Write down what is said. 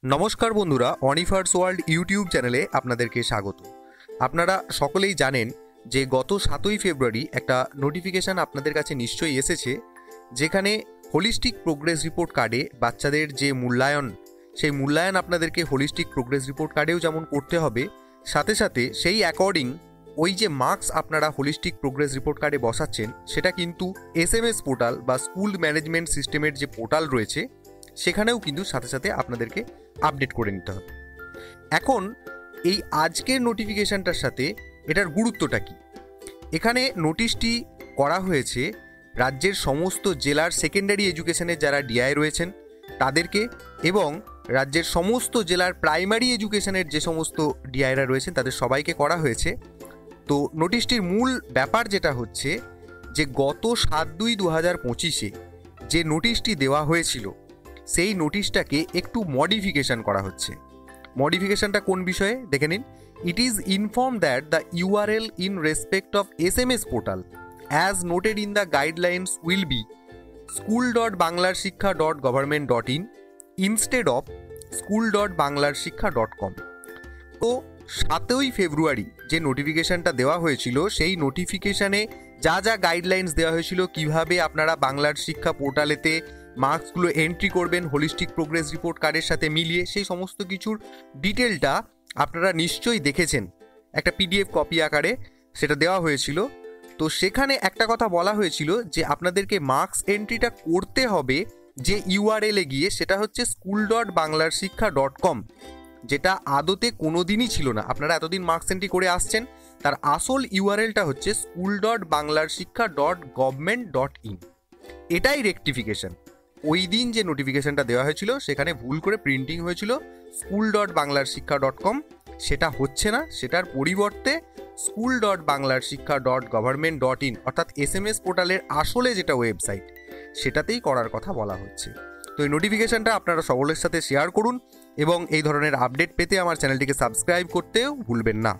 নমস্কার বন্ধুরা, অনিফার্স world YouTube চ্যানেলে আপনাদেরকে স্বাগত। আপনারা সকলেই জানেন যে গত 7ই ফেব্রুয়ারি একটা নোটিফিকেশান আপনাদের কাছে নিশ্চয়ই এসেছে, যেখানে হোলিস্টিক প্রোগ্রেস রিপোর্ট কার্ডে বাচ্চাদের যে মূল্যায়ন, সেই মূল্যায়ন আপনাদেরকে হোলিস্টিক প্রোগ্রেস রিপোর্ট কার্ডেও যেমন করতে হবে, সাথে সাথে সেই অ্যাকর্ডিং ওই যে মার্কস আপনারা হোলিস্টিক প্রোগ্রেস রিপোর্ট কার্ডে বসাচ্ছেন, সেটা কিন্তু SMS পোর্টাল বা স্কুল ম্যানেজমেন্ট সিস্টেমের যে পোর্টাল রয়েছে সেখানেও কিন্তু সাথে সাথে আপনাদেরকে আপডেট করে নিতে হবে। এখন এই আজকের নোটিফিকেশানটার সাথে এটার গুরুত্বটা কি? এখানে নোটিশটি করা হয়েছে রাজ্যের সমস্ত জেলার সেকেন্ডারি এডুকেশনের যারা ডিআই রয়েছেন তাদেরকে, এবং রাজ্যের সমস্ত জেলার প্রাইমারি এডুকেশনের যে সমস্ত ডিআইরা রয়েছেন তাদের সবাইকে করা হয়েছে। তো নোটিশটির মূল ব্যাপার যেটা হচ্ছে যে গত 7/2/2025 যে নোটিশটি দেওয়া হয়েছিল সেই নোটিশটাকে একটু মডিফিকেশন করা হচ্ছে। মডিফিকেশনটা কোন বিষয়ে দেখে নিন। It is inform that the URL in respect of SMS portal as noted in the guidelines will be school.banglarshikha.government.in instead of school.banglarshikha.com। তো 7ই ফেব্রুয়ারি যে নোটিফিকেশানটা দেওয়া হয়েছিল সেই নোটিফিকেশানে যা যা গাইডলাইন্স দেওয়া হয়েছিল, কিভাবে আপনারা বাংলার শিক্ষা পোর্টালেতে মার্কসগুলো এন্ট্রি করবেন হোলিস্টিক প্রোগ্রেস রিপোর্ট কার্ডের সাথে মিলিয়ে, সেই সমস্ত কিছুর ডিটেলটা আপনারা নিশ্চয়ই দেখেছেন। একটা PDF কপি আকারে সেটা দেওয়া হয়েছিল। তো সেখানে একটা কথা বলা হয়েছিল যে আপনাদেরকে মার্কস এন্ট্রিটা করতে হবে যে URL-এ গিয়ে, সেটা হচ্ছে school.banglarshikha.com, যেটা আদতে কোনো দিনই ছিল না। আপনারা এতদিন মার্কস এন্ট্রি করে আসছেন, তার আসল URL-টা হচ্ছে school.banglarshikha.government.in। এটাই রেকটিফিকেশন। ওই দিন যে নোটিফিকেশনটা দেওয়া হয়েছিল সেখানে ভুল করে প্রিন্টিং হয়েছিল school.banglarshikha.com, সেটা হচ্ছে না। সেটার পরিবর্তে school.banglarshikha.government.in অর্থাৎ SMS পোর্টালের আসলে যেটা ওয়েবসাইট, সেটাতেই করার কথা বলা হচ্ছে। তো এই নোটিফিকেশনটা আপনারা সকলের সাথে শেয়ার করুন এবং এই ধরনের আপডেট পেতে আমার চ্যানেলটিকে সাবস্ক্রাইব করতেও ভুলবেন না।